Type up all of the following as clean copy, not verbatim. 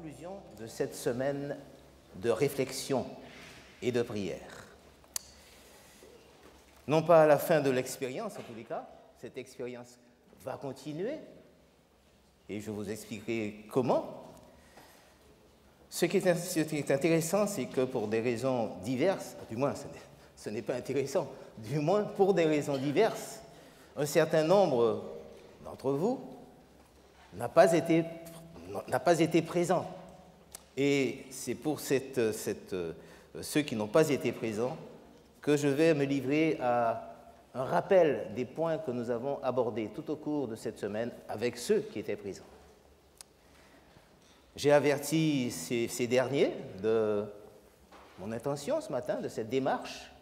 conclusion de cette semaine de réflexion et de prière. Non pas à la fin de l'expérience, en tous les cas, cette expérience va continuer, et je vous expliquerai comment. Ce qui est intéressant, c'est que pour des raisons diverses, du moins ce n'est pas intéressant, du moins pour des raisons diverses, un certain nombre d'entre vous n'a pas été présent. Et c'est pour ceux qui n'ont pas été présents que je vais me livrer à un rappel des points que nous avons abordés tout au cours de cette semaine avec ceux qui étaient présents. J'ai averti ces derniers de mon intention ce matin, de cette démarche,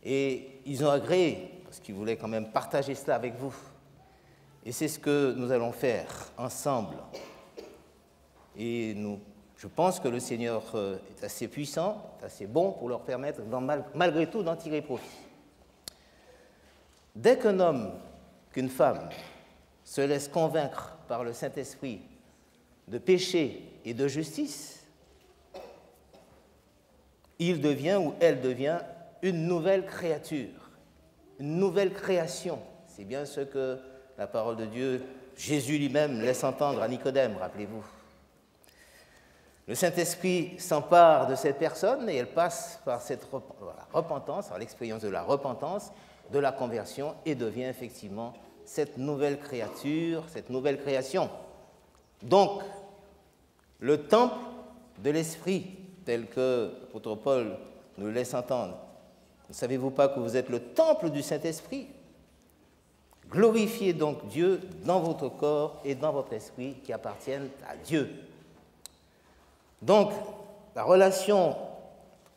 et ils ont agréé, parce qu'ils voulaient quand même partager cela avec vous. Et c'est ce que nous allons faire ensemble. Et je pense que le Seigneur est assez puissant, est assez bon pour leur permettre, malgré tout, d'en tirer profit. Dès qu'un homme, qu'une femme, se laisse convaincre par le Saint-Esprit de péché et de justice, il devient ou elle devient une nouvelle créature, une nouvelle création. C'est bien ce que la parole de Dieu, Jésus lui-même, laisse entendre à Nicodème, rappelez-vous. Le Saint-Esprit s'empare de cette personne et elle passe par cette repentance, par l'expérience de la repentance, de la conversion, et devient effectivement cette nouvelle créature, cette nouvelle création. Donc, le temple de l'Esprit, tel que l'apôtre Paul nous laisse entendre, ne savez-vous pas que vous êtes le temple du Saint-Esprit? Glorifiez donc Dieu dans votre corps et dans votre esprit qui appartiennent à Dieu. Donc, la relation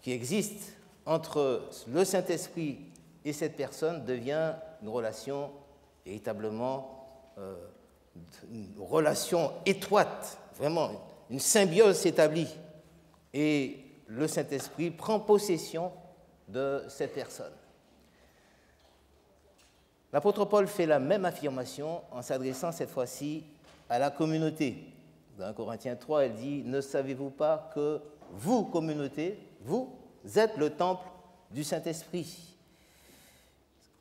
qui existe entre le Saint-Esprit et cette personne devient une relation véritablement, une relation étroite, vraiment une symbiose s'établit. Et le Saint-Esprit prend possession de cette personne. L'apôtre Paul fait la même affirmation en s'adressant cette fois-ci à la communauté. Dans Corinthiens 3, elle dit « Ne savez-vous pas que vous, communauté, vous êtes le temple du Saint-Esprit,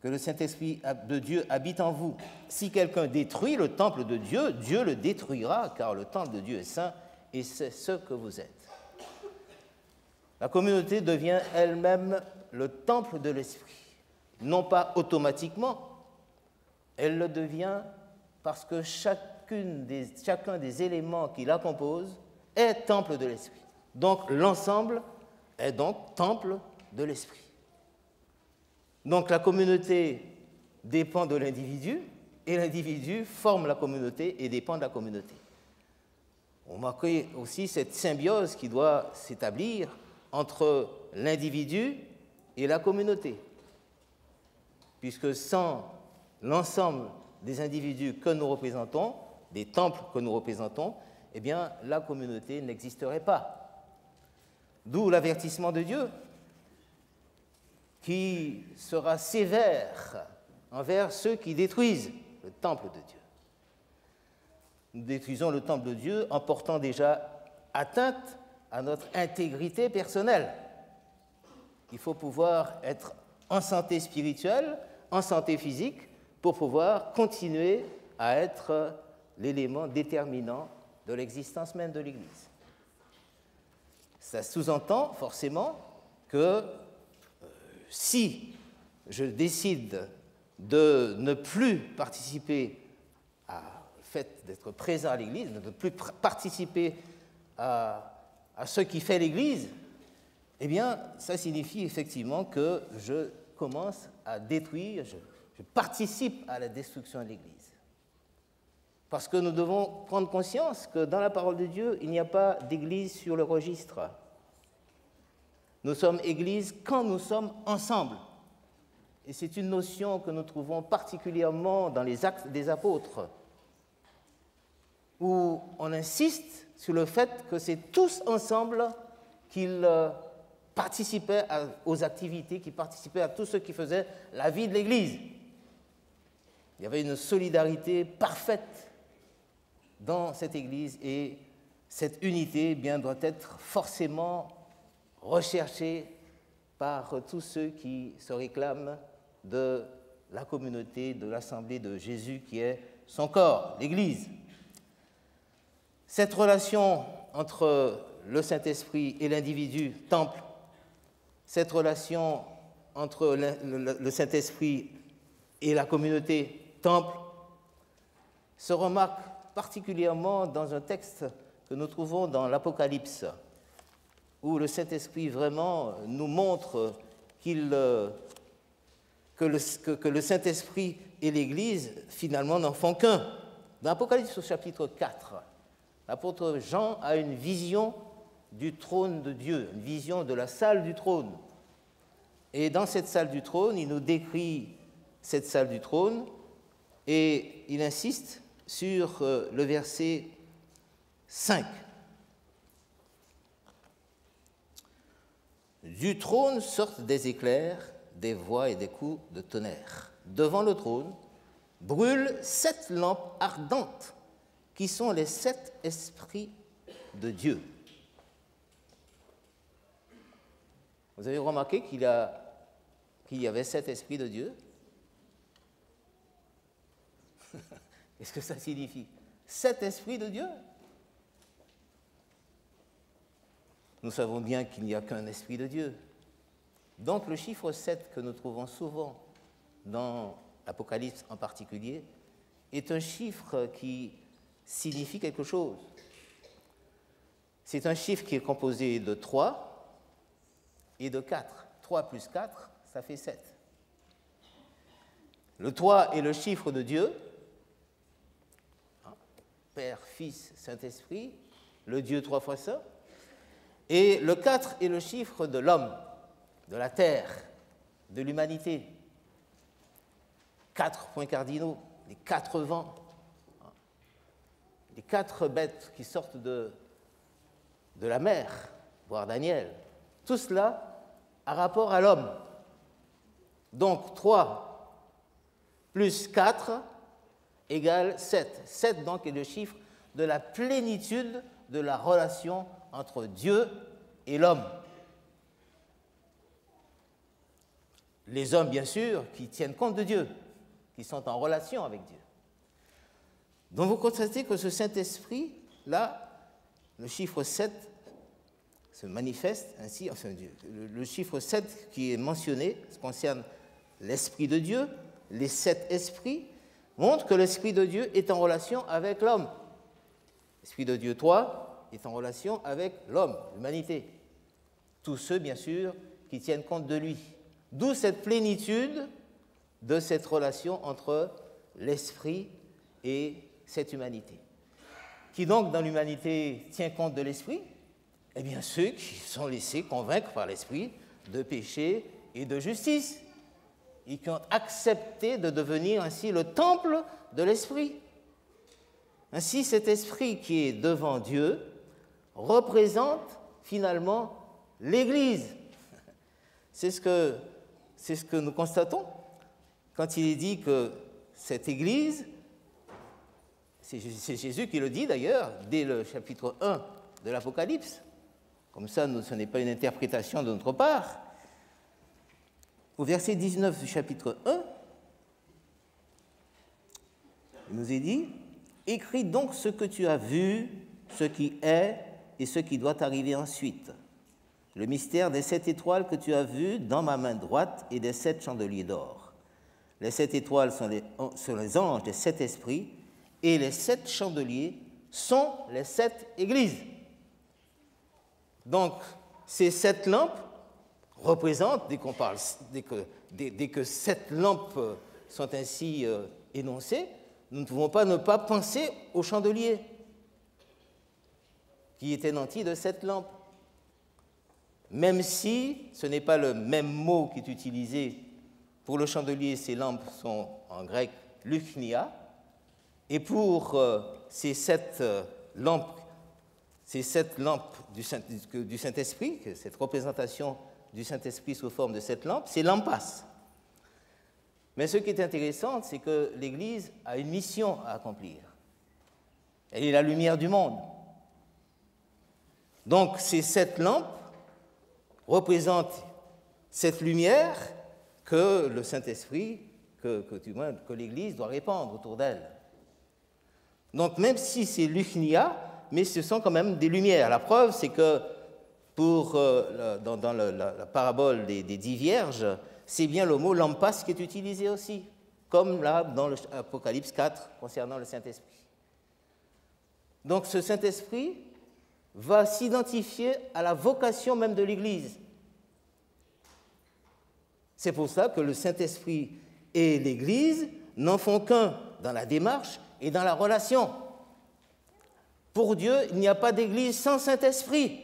que le Saint-Esprit de Dieu habite en vous. Si quelqu'un détruit le temple de Dieu, Dieu le détruira, car le temple de Dieu est saint, et c'est ce que vous êtes. » La communauté devient elle-même le temple de l'Esprit, non pas automatiquement, elle le devient parce que chacun des éléments qui la composent est temple de l'Esprit. Donc l'ensemble est donc temple de l'Esprit. Donc la communauté dépend de l'individu et l'individu forme la communauté et dépend de la communauté. On remarque aussi cette symbiose qui doit s'établir entre l'individu et la communauté, puisque sans l'ensemble des individus que nous représentons, des temples que nous représentons, eh bien, la communauté n'existerait pas. D'où l'avertissement de Dieu, qui sera sévère envers ceux qui détruisent le temple de Dieu. Nous détruisons le temple de Dieu en portant déjà atteinte à notre intégrité personnelle. Il faut pouvoir être en santé spirituelle, en santé physique, pour pouvoir continuer à être l'élément déterminant de l'existence même de l'Église. Ça sous-entend forcément que si je décide de ne plus participer au fait d'être présent à l'Église, de ne plus participer à ce qui fait l'Église, eh bien, ça signifie effectivement que je commence à détruire, je participe à la destruction de l'Église. Parce que nous devons prendre conscience que dans la parole de Dieu, il n'y a pas d'Église sur le registre. Nous sommes Église quand nous sommes ensemble. Et c'est une notion que nous trouvons particulièrement dans les Actes des Apôtres, où on insiste sur le fait que c'est tous ensemble qu'ils participaient aux activités, qu'ils participaient à tout ce qui faisait la vie de l'Église. Il y avait une solidarité parfaite dans cette Église et cette unité bien, doit être forcément recherchée par tous ceux qui se réclament de la communauté, de l'assemblée de Jésus qui est son corps, l'Église. Cette relation entre le Saint-Esprit et l'individu, temple, cette relation entre le Saint-Esprit et la communauté, temple, se remarque particulièrement dans un texte que nous trouvons dans l'Apocalypse, où le Saint-Esprit vraiment nous montre que le Saint-Esprit et l'Église, finalement, n'en font qu'un. Dans l'Apocalypse au chapitre 4, l'apôtre Jean a une vision du trône de Dieu, une vision de la salle du trône. Et dans cette salle du trône, il nous décrit cette salle du trône et il insiste sur le verset 5. Du trône sortent des éclairs, des voix et des coups de tonnerre. Devant le trône brûlent 7 lampes ardentes qui sont les 7 esprits de Dieu. Vous avez remarqué qu'il y avait 7 esprits de Dieu? Qu'est-ce que ça signifie? 7 esprits de Dieu? Nous savons bien qu'il n'y a qu'un esprit de Dieu. Donc le chiffre 7 que nous trouvons souvent dans l'Apocalypse en particulier est un chiffre qui signifie quelque chose. C'est un chiffre qui est composé de 3 et de 4. 3 plus 4, ça fait 7. Le 3 est le chiffre de Dieu, Père, Fils, Saint-Esprit, le Dieu 3 fois saint. Et le 4 est le chiffre de l'homme, de la terre, de l'humanité. 4 points cardinaux, les 4 vents, les 4 bêtes qui sortent de la mer, voire Daniel. Tout cela a rapport à l'homme. Donc 3 plus 4 égale 7. 7 donc est le chiffre de la plénitude de la relation entre Dieu et l'homme. Les hommes, bien sûr, qui tiennent compte de Dieu, qui sont en relation avec Dieu. Donc vous constatez que ce Saint-Esprit, là, le chiffre 7 se manifeste ainsi, enfin, le chiffre 7 qui est mentionné concerne l'Esprit de Dieu, les 7 esprits, montre que l'Esprit de Dieu est en relation avec l'homme. L'Esprit de Dieu, toi, est en relation avec l'homme, l'humanité. Tous ceux, bien sûr, qui tiennent compte de lui. D'où cette plénitude de cette relation entre l'Esprit et cette humanité. Qui donc, dans l'humanité, tient compte de l'Esprit? Eh bien, ceux qui sont laissés convaincre par l'Esprit de péché et de justice, et qui ont accepté de devenir ainsi le temple de l'Esprit. Ainsi, cet Esprit qui est devant Dieu représente finalement l'Église. C'est ce que nous constatons quand il est dit que cette Église, c'est Jésus qui le dit d'ailleurs, dès le chapitre 1 de l'Apocalypse. Comme ça, ce n'est pas une interprétation de notre part. Au verset 19 du chapitre 1, il nous est dit « Écris donc ce que tu as vu, ce qui est et ce qui doit arriver ensuite. Le mystère des 7 étoiles que tu as vues dans ma main droite et des 7 chandeliers d'or. Les 7 étoiles sont les anges des 7 esprits et les 7 chandeliers sont les 7 églises. » Donc, ces 7 lampes représentent, dès que 7 lampes sont ainsi énoncées, nous ne pouvons pas ne pas penser au chandelier, qui était nanti de 7 lampes. Même si ce n'est pas le même mot qui est utilisé pour le chandelier, ces lampes sont en grec luknia, et pour ces 7 lampes du Saint-Esprit, cette représentation du Saint-Esprit sous forme de 7 lampes, c'est lampas. Mais ce qui est intéressant, c'est que l'Église a une mission à accomplir. Elle est la lumière du monde. Donc, c'est cette lampe représente cette lumière que le Saint-Esprit, que l'Église doit répandre autour d'elle. Donc, même si c'est l'Uchnia, mais ce sont quand même des lumières. La preuve, c'est que dans la parabole des 10 vierges, c'est bien le mot lampas qui est utilisé aussi, comme là dans l'Apocalypse 4 concernant le Saint-Esprit. Donc, ce Saint-Esprit va s'identifier à la vocation même de l'Église. C'est pour ça que le Saint-Esprit et l'Église n'en font qu'un dans la démarche et dans la relation. Pour Dieu, il n'y a pas d'Église sans Saint-Esprit.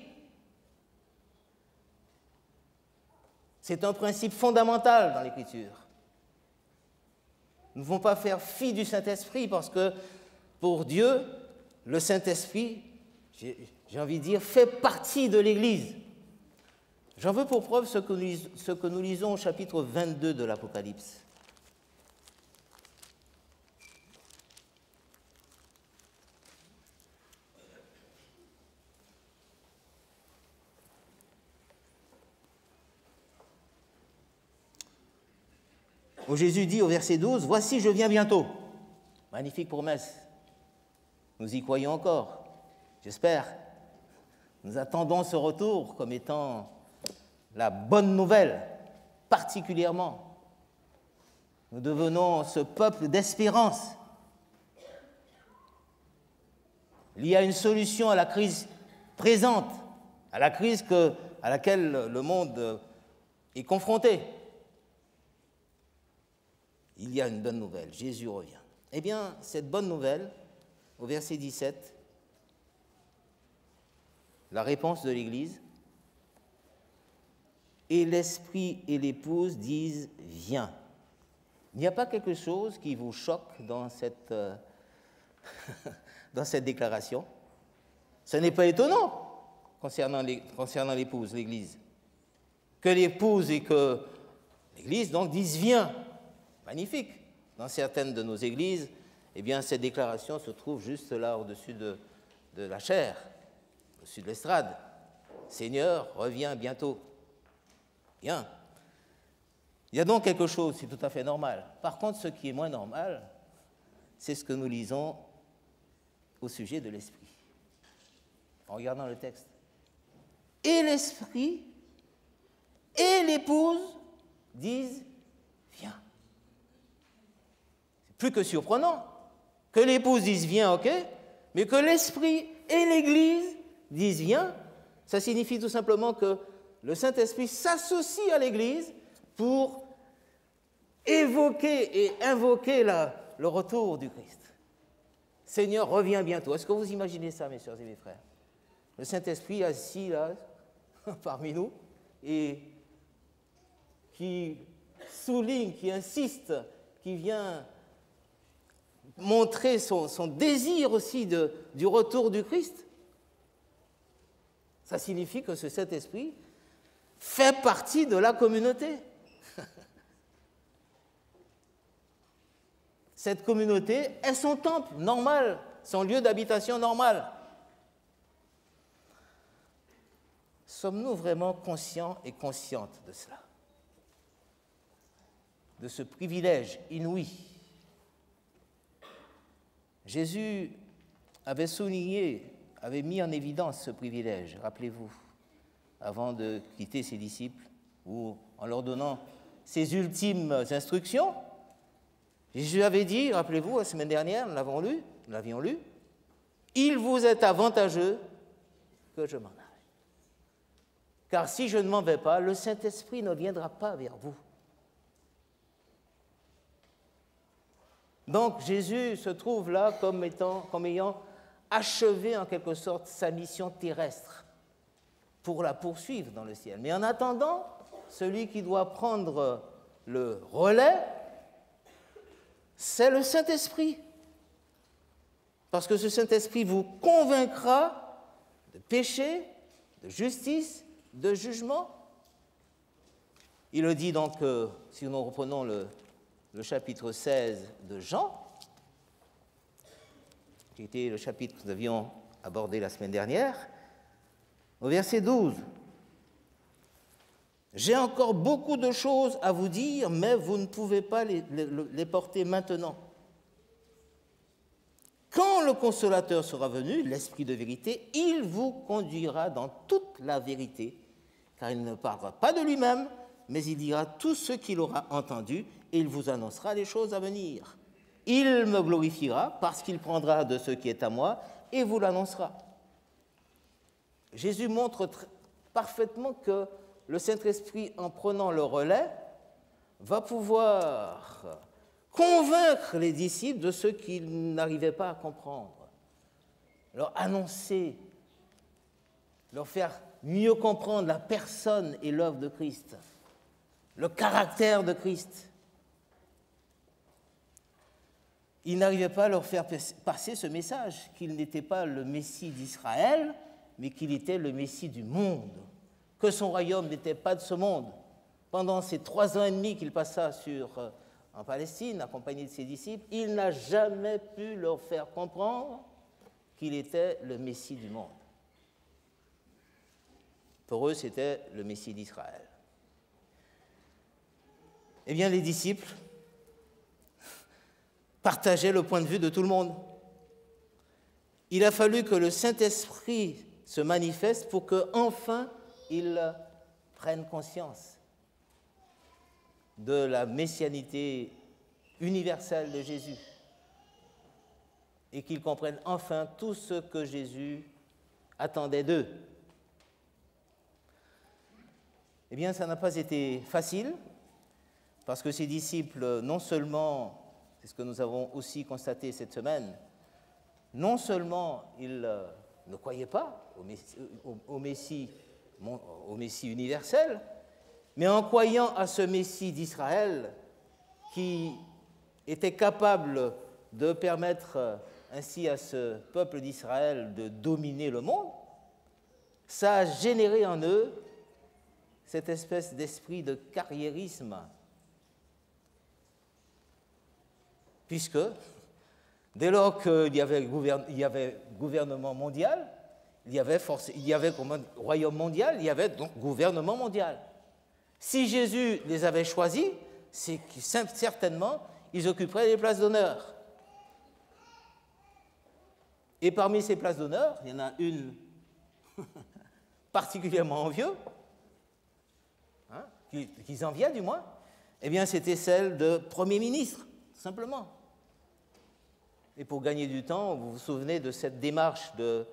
C'est un principe fondamental dans l'Écriture. Nous ne pouvons pas faire fi du Saint-Esprit parce que pour Dieu, le Saint-Esprit, j'ai envie de dire, fait partie de l'Église. J'en veux pour preuve ce que nous lisons au chapitre 22 de l'Apocalypse. Où Jésus dit au verset 12, « Voici, je viens bientôt. » Magnifique promesse. Nous y croyons encore, j'espère. Nous attendons ce retour comme étant la bonne nouvelle, particulièrement. Nous devenons ce peuple d'espérance. Il y a une solution à la crise présente, à la crise à laquelle le monde est confronté. Il y a une bonne nouvelle, Jésus revient. Eh bien, cette bonne nouvelle, au verset 17, la réponse de l'Église, et l'Esprit et l'Épouse disent « Viens ». Il n'y a pas quelque chose qui vous choque dans cette, dans cette déclaration. Ce n'est pas étonnant concernant l'épouse, l'Église. Que l'épouse et que l'Église donc disent « Viens ». Magnifique. Dans certaines de nos églises, eh bien, cette déclaration se trouve juste là au-dessus de la chaire, au-dessus de l'estrade. Seigneur, reviens bientôt. Bien. Il y a donc quelque chose, c'est tout à fait normal. Par contre, ce qui est moins normal, c'est ce que nous lisons au sujet de l'Esprit. En regardant le texte. Et l'Esprit et l'Épouse disent « Viens ». Plus que surprenant que l'épouse dise viens, ok, mais que l'Esprit et l'Église disent viens, ça signifie tout simplement que le Saint-Esprit s'associe à l'Église pour évoquer et invoquer le retour du Christ. Seigneur, reviens bientôt. Est-ce que vous imaginez ça, mes sœurs et mes frères? Le Saint-Esprit assis là, parmi nous, et qui souligne, qui insiste, qui vient montrer son désir aussi du retour du Christ. Ça signifie que ce Saint-Esprit fait partie de la communauté. Cette communauté est son temple normal, son lieu d'habitation normal. Sommes-nous vraiment conscients et conscientes de cela? De ce privilège inouï? Jésus avait souligné, avait mis en évidence ce privilège, rappelez-vous, avant de quitter ses disciples, ou en leur donnant ses ultimes instructions. Jésus avait dit, rappelez-vous, la semaine dernière, nous l'avions lu, « Il vous est avantageux que je m'en aille. Car si je ne m'en vais pas, le Saint-Esprit ne viendra pas vers vous. » Donc Jésus se trouve là comme ayant achevé en quelque sorte sa mission terrestre pour la poursuivre dans le ciel. Mais en attendant, celui qui doit prendre le relais, c'est le Saint-Esprit. Parce que ce Saint-Esprit vous convaincra de péché, de justice, de jugement. Il le dit donc, si nous reprenons le chapitre 16 de Jean, qui était le chapitre que nous avions abordé la semaine dernière, Au verset 12, « J'ai encore beaucoup de choses à vous dire, mais vous ne pouvez pas les porter maintenant. Quand le Consolateur sera venu, l'Esprit de vérité, il vous conduira dans toute la vérité, car il ne parlera pas de lui-même, mais il dira tout ce qu'il aura entendu et il vous annoncera les choses à venir. Il me glorifiera parce qu'il prendra de ce qui est à moi et vous l'annoncera. » Jésus montre parfaitement que le Saint-Esprit, en prenant le relais, va pouvoir convaincre les disciples de ce qu'ils n'arrivaient pas à comprendre, leur annoncer, leur faire mieux comprendre la personne et l'œuvre de Christ, le caractère de Christ. Il n'arrivait pas à leur faire passer ce message, qu'il n'était pas le Messie d'Israël, mais qu'il était le Messie du monde, que son royaume n'était pas de ce monde. Pendant ces 3 ans et demi qu'il passa en Palestine, accompagné de ses disciples, il n'a jamais pu leur faire comprendre qu'il était le Messie du monde. Pour eux, c'était le Messie d'Israël. Eh bien, les disciples partageaient le point de vue de tout le monde. Il a fallu que le Saint-Esprit se manifeste pour qu'enfin ils prennent conscience de la messianité universelle de Jésus et qu'ils comprennent enfin tout ce que Jésus attendait d'eux. Eh bien, ça n'a pas été facile, parce que ces disciples, non seulement, c'est ce que nous avons aussi constaté cette semaine, non seulement ils ne croyaient pas au Messie universel, mais en croyant à ce Messie d'Israël qui était capable de permettre ainsi à ce peuple d'Israël de dominer le monde, ça a généré en eux cette espèce d'esprit de carriérisme, puisque dès lors qu'il y avait gouvernement mondial, il y avait royaume mondial, il y avait donc gouvernement mondial. Si Jésus les avait choisis, c'est que certainement ils occuperaient les places d'honneur. Et parmi ces places d'honneur, il y en a une particulièrement envieux, qu'ils enviaient du moins, eh bien c'était celle de Premier ministre, tout simplement. Et pour gagner du temps, vous vous souvenez de cette démarche de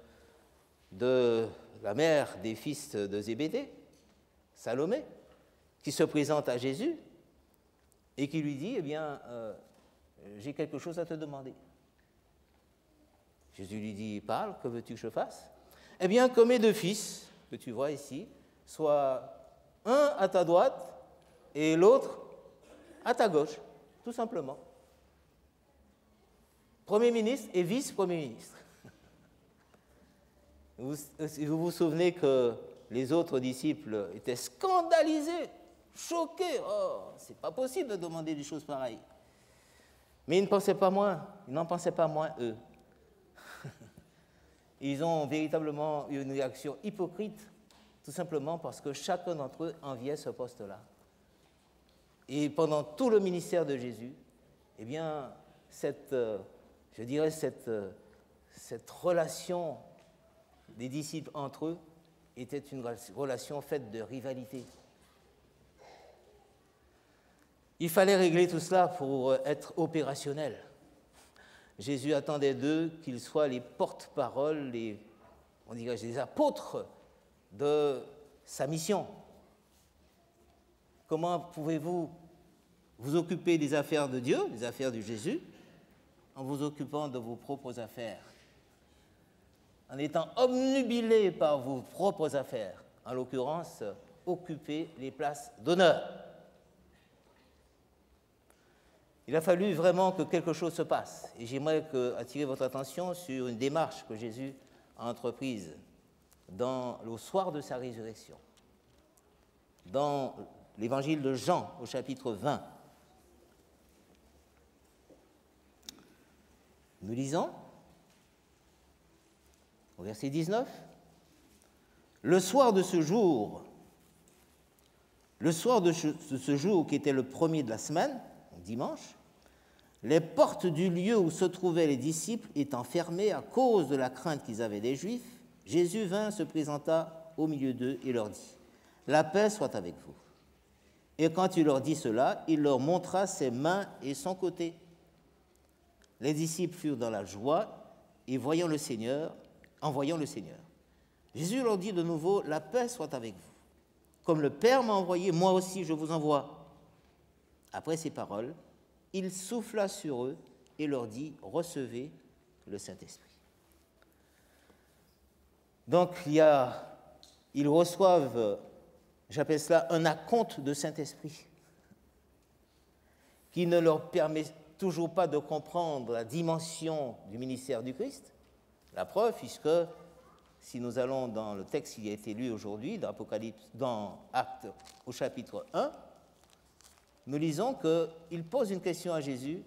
la mère des fils de Zébédée, Salomé, qui se présente à Jésus et qui lui dit, eh bien, j'ai quelque chose à te demander. Jésus lui dit, parle, que veux-tu que je fasse? Eh bien, que mes 2 fils, que tu vois ici, soient un à ta droite et l'autre à ta gauche, tout simplement. Premier ministre et vice-premier ministre. Vous vous souvenez que les autres disciples étaient scandalisés, choqués. Oh, c'est pas possible de demander des choses pareilles. Mais ils n'en pensaient pas moins, eux. Ils ont véritablement eu une réaction hypocrite, tout simplement parce que chacun d'entre eux enviait ce poste-là. Et pendant tout le ministère de Jésus, eh bien, cette relation des disciples entre eux était une relation faite de rivalité. Il fallait régler tout cela pour être opérationnel. Jésus attendait d'eux qu'ils soient les porte-paroles, les apôtres de sa mission. Comment pouvez-vous vous occuper des affaires de Dieu, des affaires de Jésus, en vous occupant de vos propres affaires, en étant obnubilé par vos propres affaires, en l'occurrence, occuper les places d'honneur? Il a fallu vraiment que quelque chose se passe. Et j'aimerais attirer votre attention sur une démarche que Jésus a entreprise au soir de sa résurrection. Dans l'évangile de Jean, au chapitre 20, nous lisons, au verset 19, « Le soir de ce jour qui était le premier de la semaine, dimanche, les portes du lieu où se trouvaient les disciples étant fermées à cause de la crainte qu'ils avaient des Juifs, Jésus vint, se présenta au milieu d'eux et leur dit « La paix soit avec vous ». Et quand il leur dit cela, il leur montra ses mains et son côté. Les disciples furent dans la joie et en voyant le Seigneur, Jésus leur dit de nouveau « La paix soit avec vous. Comme le Père m'a envoyé, moi aussi je vous envoie. » Après ces paroles, il souffla sur eux et leur dit « Recevez le Saint-Esprit. » Donc, ils reçoivent, j'appelle cela un acompte de Saint-Esprit, qui ne leur permet toujours pas de comprendre la dimension du ministère du Christ. La preuve, puisque si nous allons dans le texte qui a été lu aujourd'hui, dans Actes au chapitre 1, nous lisons qu'il pose une question à Jésus,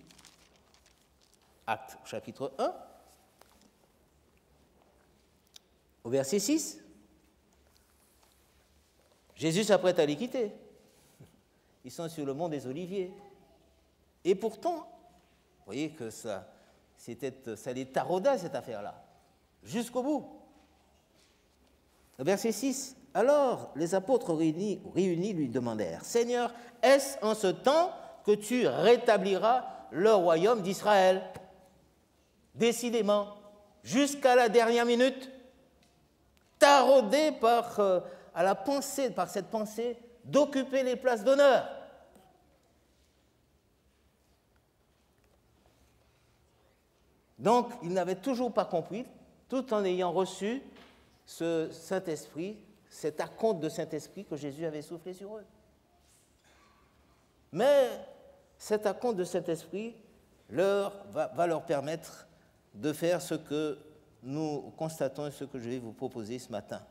Actes au chapitre 1, au verset 6. Jésus s'apprête à les quitter. Ils sont sur le mont des Oliviers. Et pourtant, vous voyez que ça les tarauda, cette affaire-là, jusqu'au bout. Verset 6. Alors les apôtres réunis lui demandèrent « Seigneur, est-ce en ce temps que tu rétabliras le royaume d'Israël ?» Décidément, jusqu'à la dernière minute, taraudés par cette pensée d'occuper les places d'honneur. Donc, ils n'avaient toujours pas compris, tout en ayant reçu ce Saint-Esprit, cet acompte de Saint-Esprit que Jésus avait soufflé sur eux. Mais cet acompte de Saint-Esprit va leur permettre de faire ce que nous constatons et ce que je vais vous proposer ce matin.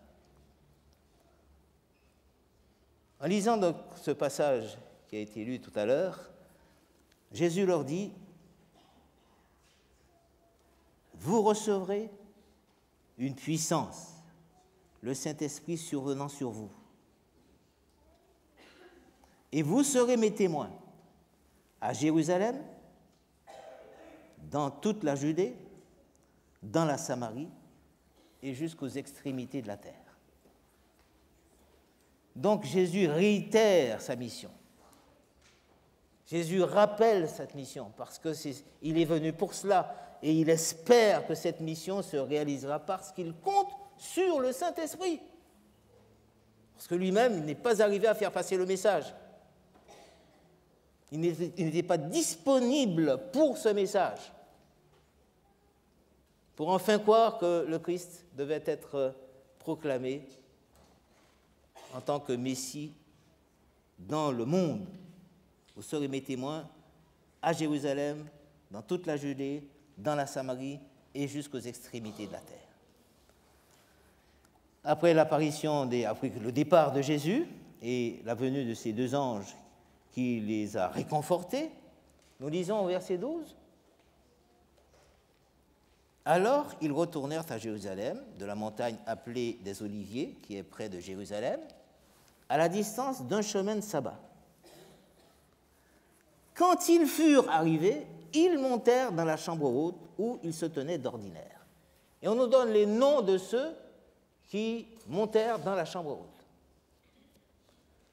En lisant donc ce passage qui a été lu tout à l'heure, Jésus leur dit « Vous recevrez une puissance, le Saint-Esprit survenant sur vous. Et vous serez mes témoins à Jérusalem, dans toute la Judée, dans la Samarie et jusqu'aux extrémités de la terre. » Donc Jésus réitère sa mission. Jésus rappelle cette mission parce qu'il est venu pour cela et il espère que cette mission se réalisera parce qu'il compte sur le Saint-Esprit. Parce que lui-même, il n'est pas arrivé à faire passer le message. Il n'était pas disponible pour ce message. Pour enfin croire que le Christ devait être proclamé en tant que Messie dans le monde. Vous serez mes témoins à Jérusalem, dans toute la Judée, dans la Samarie et jusqu'aux extrémités de la terre. Après le départ de Jésus et la venue de ces deux anges qui les a réconfortés, nous lisons au verset 12. Alors ils retournèrent à Jérusalem, de la montagne appelée des Oliviers, qui est près de Jérusalem, à la distance d'un chemin de sabbat. Quand ils furent arrivés, ils montèrent dans la chambre haute où ils se tenaient d'ordinaire. Et on nous donne les noms de ceux qui montèrent dans la chambre haute.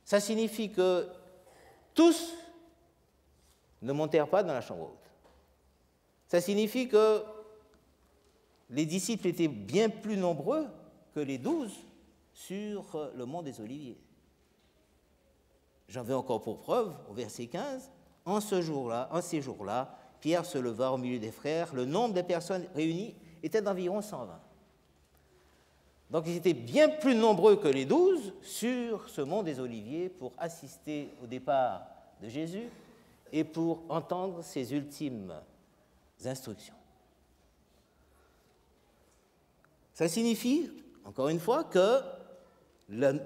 Ça signifie que tous ne montèrent pas dans la chambre haute. Ça signifie que les disciples étaient bien plus nombreux que les 12 sur le mont des Oliviers. J'en veux encore pour preuve, au verset 15, en ces jours-là, Pierre se leva au milieu des frères. Le nombre de personnes réunies était d'environ 120. Donc ils étaient bien plus nombreux que les 12 sur ce mont des Oliviers pour assister au départ de Jésus et pour entendre ses ultimes instructions. Ça signifie, encore une fois, que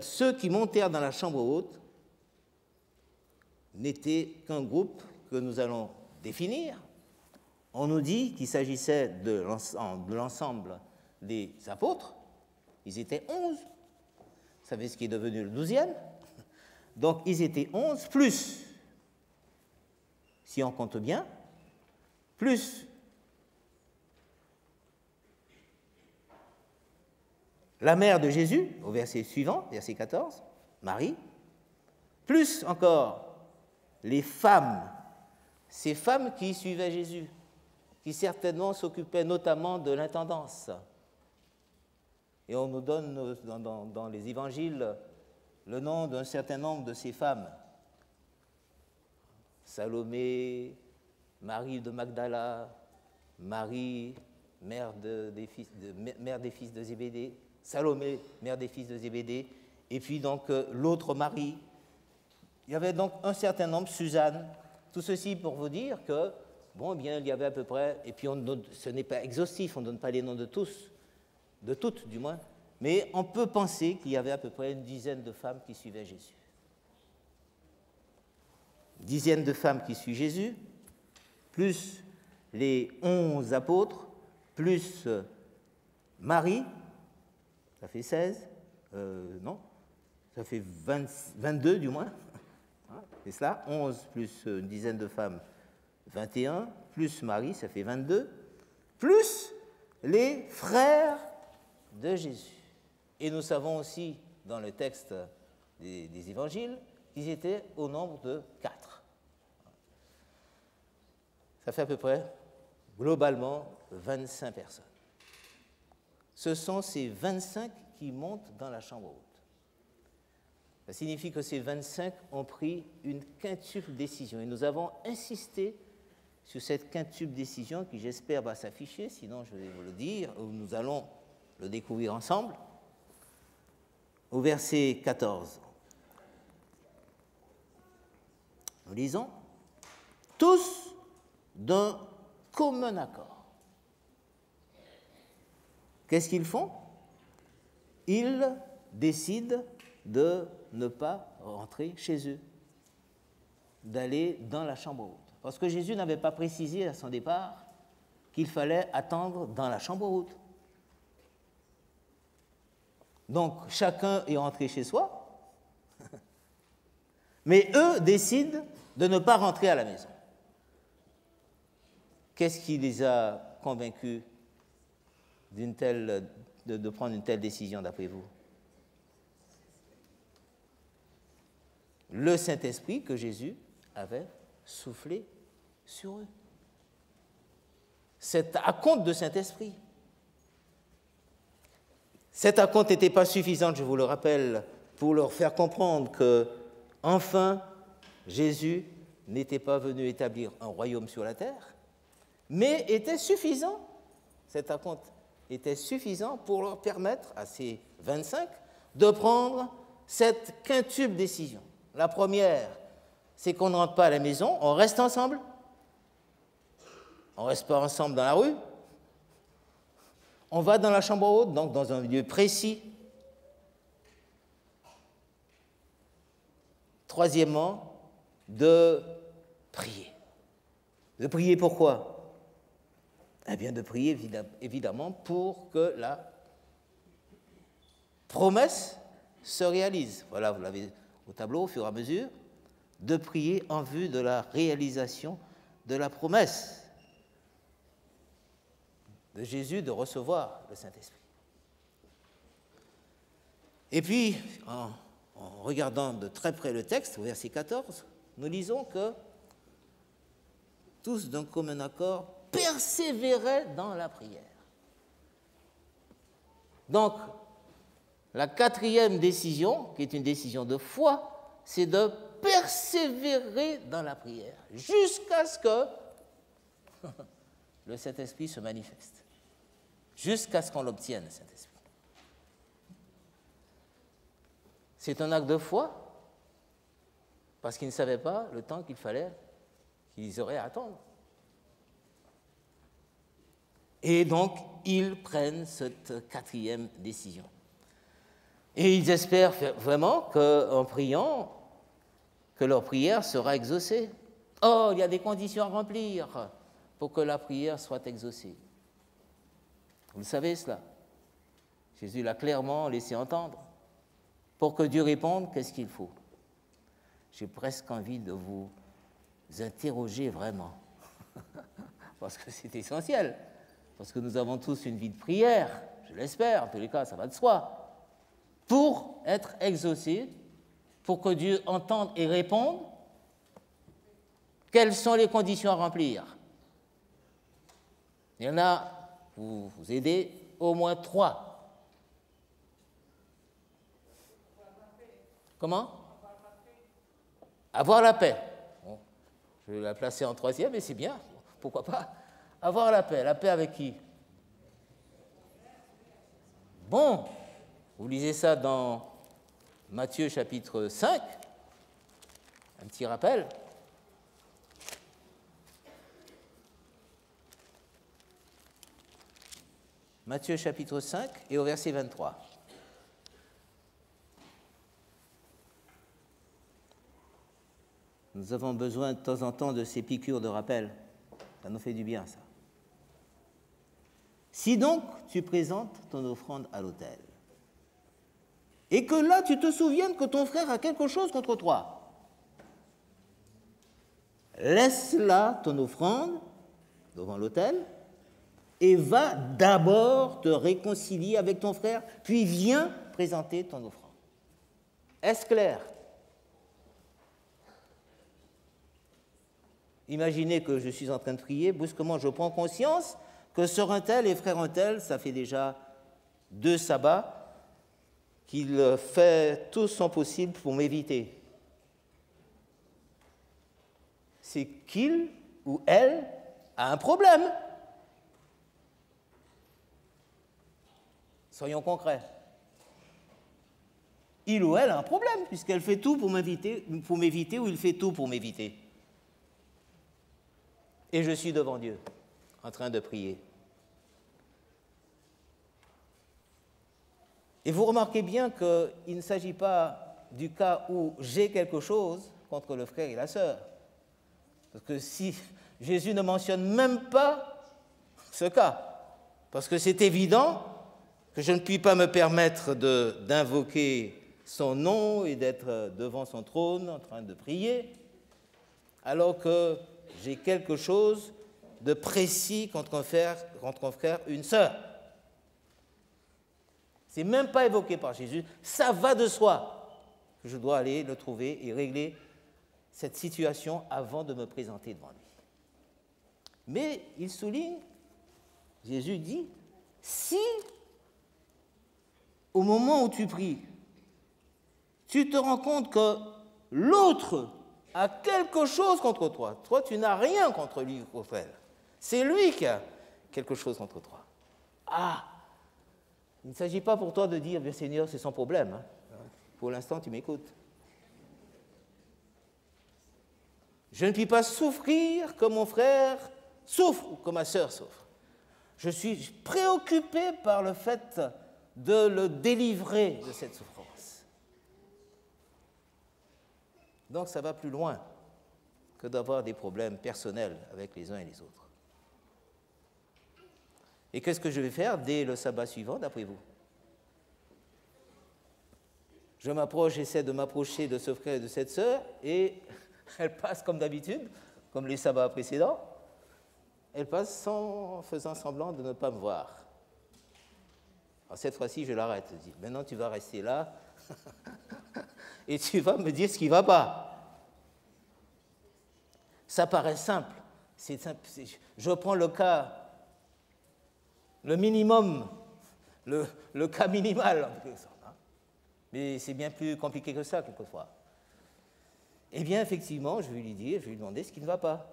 ceux qui montèrent dans la chambre haute n'étaient qu'un groupe que nous allons définir. On nous dit qu'il s'agissait de l'ensemble des apôtres. Ils étaient 11. savez ce qui est devenu le 12e. Donc ils étaient 11, plus, si on compte bien, plus la mère de Jésus, au verset suivant, verset 14, Marie, plus encore les femmes, ces femmes qui suivaient Jésus, qui certainement s'occupaient notamment de l'intendance. Et on nous donne dans les évangiles le nom d'un certain nombre de ces femmes. Salomé, Marie de Magdala, Marie, mère des fils de Zébédée, Salomé, mère des fils de Zébédée, et puis donc l'autre Marie. Il y avait donc un certain nombre, Suzanne, tout ceci pour vous dire que, bon, bien, il y avait à peu près, et puis ce n'est pas exhaustif, on ne donne pas les noms de tous, de toutes du moins, mais on peut penser qu'il y avait à peu près une dizaine de femmes qui suivaient Jésus. Une dizaine de femmes qui suivent Jésus, plus les 11 apôtres, plus Marie, ça fait 16, non, ça fait 22 du moins, c'est cela, 11 plus une dizaine de femmes, 21, plus Marie, ça fait 22, plus les frères de Jésus. Et nous savons aussi, dans le texte des évangiles, qu'ils étaient au nombre de 4. Ça fait à peu près, globalement, 25 personnes. Ce sont ces 25 qui montent dans la chambre haute. Ça signifie que ces 25 ont pris une quintuple décision. Et nous avons insisté sur cette quintuple décision qui, j'espère, va s'afficher, sinon je vais vous le dire, ou nous allons le découvrir ensemble. Au verset 14, nous lisons « Tous d'un commun accord ». Qu'est-ce qu'ils font? Ils décident de ne pas rentrer chez eux, d'aller dans la chambre haute. Parce que Jésus n'avait pas précisé à son départ qu'il fallait attendre dans la chambre haute. Donc, chacun est rentré chez soi, mais eux décident de ne pas rentrer à la maison. Qu'est-ce qui les a convaincus de prendre une telle décision, d'après vous? Le Saint-Esprit que Jésus avait soufflé sur eux. Cet acompte de Saint-Esprit. Cet acompte n'était pas suffisant, je vous le rappelle, pour leur faire comprendre que, enfin, Jésus n'était pas venu établir un royaume sur la terre, mais était suffisant, cet acompte était suffisant pour leur permettre, à ces 25, de prendre cette quintuple décision. La première, c'est qu'on ne rentre pas à la maison, on reste ensemble. On ne reste pas ensemble dans la rue. On va dans la chambre haute, donc dans un lieu précis. Troisièmement, de prier. De prier pourquoi? Eh bien, de prier évidemment pour que la promesse se réalise. Voilà, vous l'avez au tableau au fur et à mesure. De prier en vue de la réalisation de la promesse de Jésus de recevoir le Saint-Esprit. Et puis, en regardant de très près le texte, au verset 14, nous lisons que tous d'un commun accord persévéraient dans la prière. Donc, la quatrième décision, qui est une décision de foi, c'est de persévérer dans la prière jusqu'à ce que le Saint-Esprit se manifeste, jusqu'à ce qu'on l'obtienne, le Saint-Esprit. C'est un acte de foi, parce qu'ils ne savaient pas le temps qu'ils auraient à attendre. Et donc, ils prennent cette quatrième décision. Et ils espèrent vraiment qu'en priant, que leur prière sera exaucée. Oh, il y a des conditions à remplir pour que la prière soit exaucée. Vous le savez cela. Jésus l'a clairement laissé entendre. pour que Dieu réponde, qu'est-ce qu'il faut? J'ai presque envie de vous interroger vraiment, parce que c'est essentiel, parce que nous avons tous une vie de prière, je l'espère, en tous les cas, ça va de soi, pour être exaucés, pour que Dieu entende et réponde. Quelles sont les conditions à remplir? Il y en a, pour vous aider, au moins 3. Comment? Avoir la paix. Bon, je vais la placer en 3e, mais c'est bien, pourquoi pas? Avoir la paix. La paix avec qui? Bon, vous lisez ça dans Matthieu chapitre 5, un petit rappel. Matthieu chapitre 5 et au verset 23. Nous avons besoin de temps en temps de ces piqûres de rappel. Ça nous fait du bien, ça. Si donc tu présentes ton offrande à l'autel, et que là tu te souviennes que ton frère a quelque chose contre toi, laisse là ton offrande devant l'autel et va d'abord te réconcilier avec ton frère, puis viens présenter ton offrande. Est-ce clair? Imaginez que je suis en train de prier, brusquement je prends conscience que sœur un tel et frère un tel, ça fait déjà 2 sabbats qu'il fait tout son possible pour m'éviter. C'est qu'il ou elle a un problème. Soyons concrets. Il ou elle a un problème, puisqu'elle fait tout pour m'éviter, ou il fait tout pour m'éviter. Et je suis devant Dieu, en train de prier. Et vous remarquez bien qu'il ne s'agit pas du cas où j'ai quelque chose contre le frère et la sœur. Parce que si Jésus ne mentionne même pas ce cas, parce que c'est évident que je ne puis pas me permettre d'invoquer son nom et d'être devant son trône en train de prier, alors que j'ai quelque chose de précis contre un frère, une sœur. Ce n'est même pas évoqué par Jésus, ça va de soi que je dois aller le trouver et régler cette situation avant de me présenter devant lui. Mais il souligne, Jésus dit, si au moment où tu pries, tu te rends compte que l'autre a quelque chose contre toi, toi tu n'as rien contre lui ou contre elle, c'est lui qui a quelque chose contre toi. Ah, il ne s'agit pas pour toi de dire, bien Seigneur, c'est son problème. Hein. Pour l'instant, tu m'écoutes. Je ne puis pas souffrir comme mon frère souffre ou comme ma sœur souffre. Je suis préoccupé par le fait de le délivrer de cette souffrance. Donc ça va plus loin que d'avoir des problèmes personnels avec les uns et les autres. Et qu'est-ce que je vais faire dès le sabbat suivant, d'après vous? Je m'approche, j'essaie de m'approcher de ce frère et de cette sœur, et elle passe comme d'habitude, comme les sabbats précédents, elle passe en faisant semblant de ne pas me voir. Alors cette fois-ci, je l'arrête. Je dis, maintenant tu vas rester là et tu vas me dire ce qui ne va pas. Ça paraît simple. C'est simple. Je prends le cas, le minimum, le cas minimal, en quelque sorte. Hein. Mais c'est bien plus compliqué que ça, quelquefois. Eh bien, effectivement, je vais lui dire, je vais lui demander ce qui ne va pas.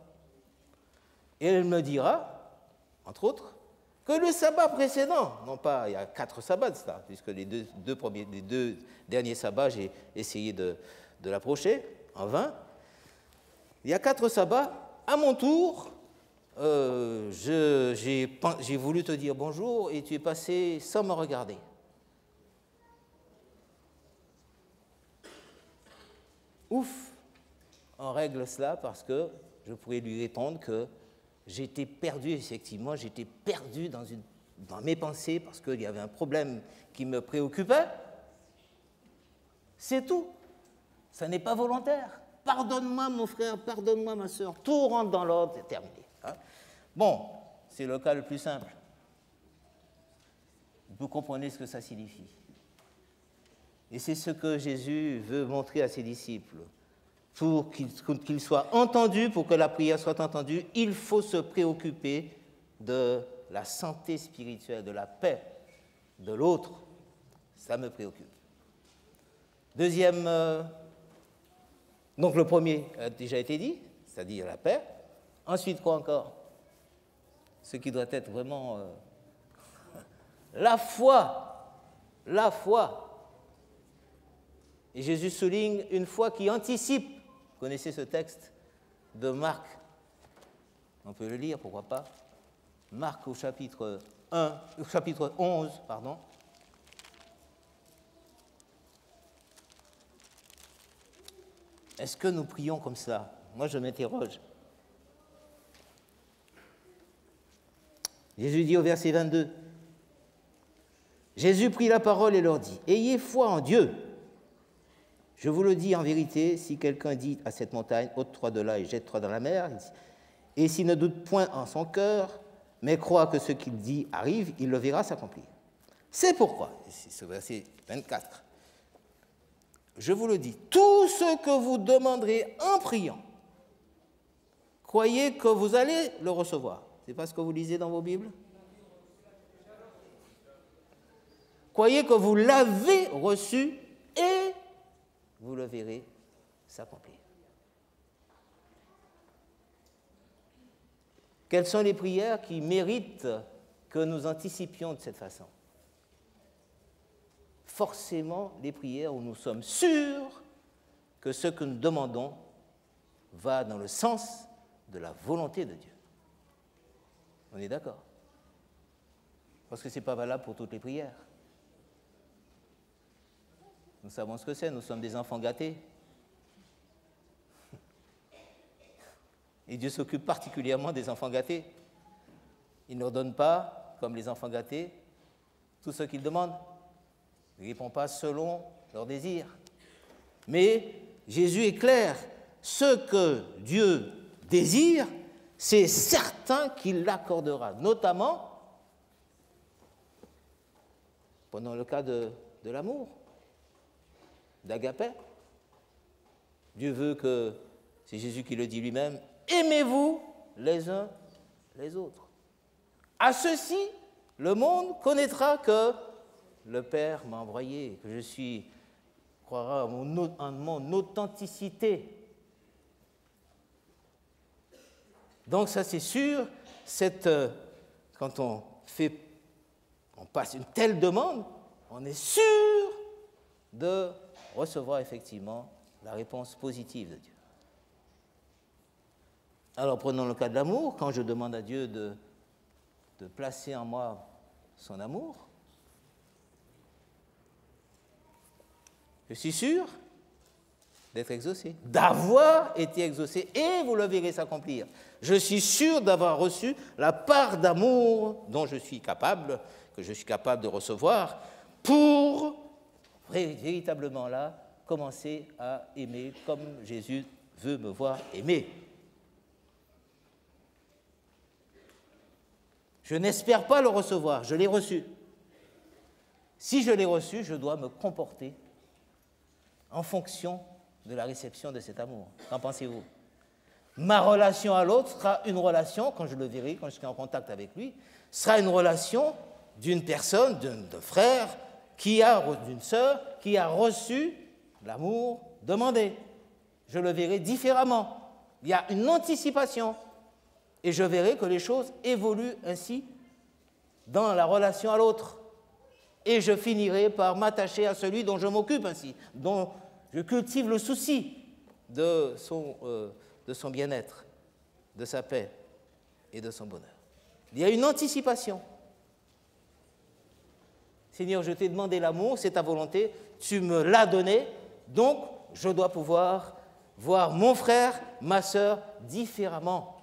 Et elle me dira, entre autres, que le sabbat précédent, non pas, il y a 4 sabbats de cela, puisque les deux derniers sabbats, j'ai essayé de l'approcher en vain. Il y a 4 sabbats, à mon tour, j'ai voulu te dire bonjour et tu es passé sans me regarder. Ouf, on règle cela parce que je pourrais lui répondre que j'étais perdu, effectivement, j'étais perdu dans mes pensées parce qu'il y avait un problème qui me préoccupait. C'est tout. Ça n'est pas volontaire. Pardonne-moi mon frère, pardonne-moi ma soeur. Tout rentre dans l'ordre, c'est terminé. Hein? Bon, c'est le cas le plus simple. Vous comprenez ce que ça signifie. Et c'est ce que Jésus veut montrer à ses disciples. Pour qu'il soit entendu, pour que la prière soit entendue, il faut se préoccuper de la santé spirituelle, de la paix de l'autre. Ça me préoccupe. Deuxième, donc le premier a déjà été dit, c'est-à-dire la paix. Ensuite, quoi encore? Ce qui doit être vraiment la foi. La foi. Et Jésus souligne une foi qui anticipe. Vous connaissez ce texte de Marc? On peut le lire, pourquoi pas? Marc au chapitre 11, pardon. Est-ce que nous prions comme ça? Moi, je m'interroge. Jésus dit au verset 22, Jésus prit la parole et leur dit, « Ayez foi en Dieu. Je vous le dis en vérité, si quelqu'un dit à cette montagne, ôte-toi de là et jette-toi dans la mer, et s'il ne doute point en son cœur, mais croit que ce qu'il dit arrive, il le verra s'accomplir. C'est pourquoi, c'est ce verset 24, je vous le dis, tout ce que vous demanderez en priant, croyez que vous allez le recevoir. C'est pas ce que vous lisez dans vos Bibles? Croyez que vous l'avez reçu et vous le verrez s'accomplir. Quelles sont les prières qui méritent que nous anticipions de cette façon? Forcément, les prières où nous sommes sûrs que ce que nous demandons va dans le sens de la volonté de Dieu. On est d'accord? Parce que ce n'est pas valable pour toutes les prières. Nous savons ce que c'est, nous sommes des enfants gâtés. Et Dieu s'occupe particulièrement des enfants gâtés. Il ne leur donne pas, comme les enfants gâtés, tout ce qu'ils demandent. Il ne répond pas selon leurs désirs. Mais Jésus est clair, ce que Dieu désire, c'est certain qu'il l'accordera, notamment, pendant le cas de l'amour, d'Agapé. Dieu veut que, c'est Jésus qui le dit lui-même, aimez-vous les uns les autres. À ceci, le monde connaîtra que le Père m'a envoyé, que je suis, croira en mon authenticité. Donc ça c'est sûr, quand on passe une telle demande, on est sûr de recevoir effectivement la réponse positive de Dieu. Alors prenons le cas de l'amour, quand je demande à Dieu de placer en moi son amour, je suis sûr d'être exaucé, d'avoir été exaucé, et vous le verrez s'accomplir. Je suis sûr d'avoir reçu la part d'amour dont je suis capable, que je suis capable de recevoir, pour véritablement là, commencer à aimer comme Jésus veut me voir aimer. Je n'espère pas le recevoir, je l'ai reçu. Si je l'ai reçu, je dois me comporter en fonction de la réception de cet amour. Qu'en pensez-vous? Ma relation à l'autre sera une relation, quand je le verrai, quand je serai en contact avec lui, sera une relation d'une personne, d'un frère, d'une sœur, qui a reçu l'amour demandé. Je le verrai différemment. Il y a une anticipation. Et je verrai que les choses évoluent ainsi dans la relation à l'autre. Et je finirai par m'attacher à celui dont je m'occupe ainsi, dont je cultive le souci de son bien-être, de sa paix et de son bonheur. Il y a une anticipation. Seigneur, je t'ai demandé l'amour, c'est ta volonté, tu me l'as donné, donc je dois pouvoir voir mon frère, ma sœur différemment,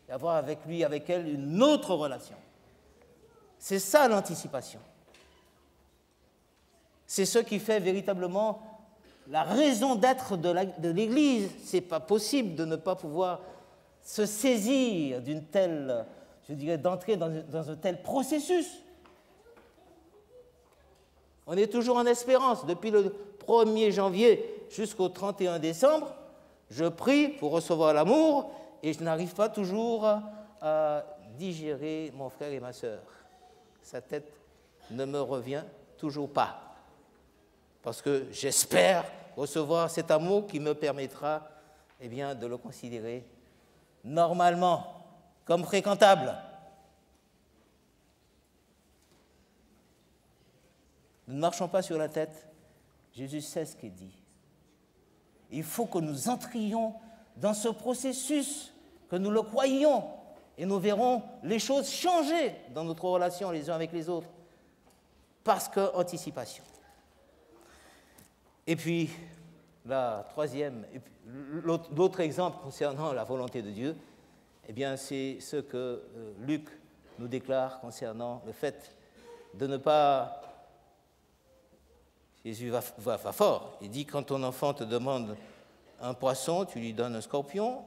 et avoir avec lui, avec elle, une autre relation. C'est ça l'anticipation. C'est ce qui fait véritablement la raison d'être de l'Église. Ce n'est pas possible de ne pas pouvoir se saisir d'une telle, je dirais, d'entrer dans un tel processus. On est toujours en espérance. Depuis le 1er janvier jusqu'au 31 décembre, je prie pour recevoir l'amour et je n'arrive pas toujours à digérer mon frère et ma sœur. Sa tête ne me revient toujours pas. Parce que j'espère recevoir cet amour qui me permettra de le considérer normalement, comme fréquentable. Nous ne marchons pas sur la tête. Jésus sait ce qu'il dit. Il faut que nous entrions dans ce processus, que nous le croyions, et nous verrons les choses changer dans notre relation les uns avec les autres. Parce que anticipation. Et puis, l'autre exemple concernant la volonté de Dieu, c'est ce que Luc nous déclare concernant le fait de ne pas... Jésus va fort. Il dit, quand ton enfant te demande un poisson, tu lui donnes un scorpion.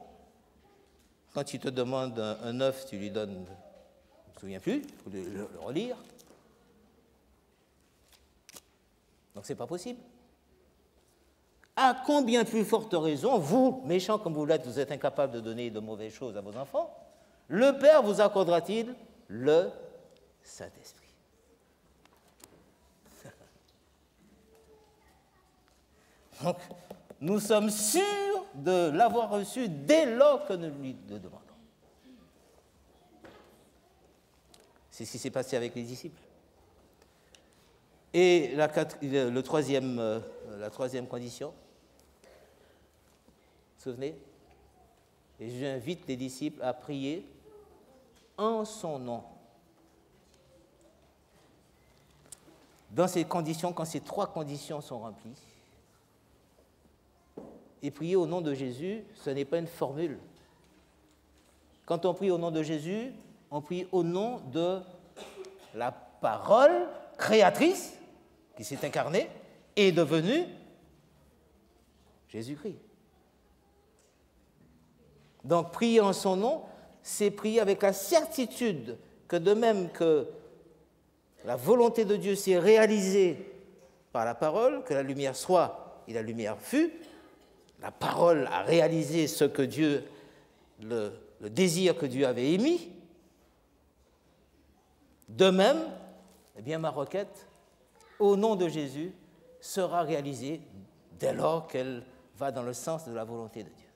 Quand il te demande un œuf, tu lui donnes... Je ne me souviens plus, il faut le relire. Donc, ce n'est pas possible. À combien plus forte raison, vous, méchants comme vous l'êtes, vous êtes incapables de donner de mauvaises choses à vos enfants, le Père vous accordera-t-il le Saint-Esprit. Donc, nous sommes sûrs de l'avoir reçu dès lors que nous lui le demandons. C'est ce qui s'est passé avec les disciples. Et la troisième condition, vous vous souvenez? Et j'invite les disciples à prier en son nom. Dans ces conditions, quand ces trois conditions sont remplies, et prier au nom de Jésus, ce n'est pas une formule. Quand on prie au nom de Jésus, on prie au nom de la parole créatrice qui s'est incarnée et est devenue Jésus-Christ. Donc, prier en son nom, c'est prier avec la certitude que de même que la volonté de Dieu s'est réalisée par la parole, que la lumière soit et la lumière fut, la parole a réalisé ce que Dieu, le désir que Dieu avait émis. De même, ma requête, au nom de Jésus, sera réalisée dès lors qu'elle va dans le sens de la volonté de Dieu.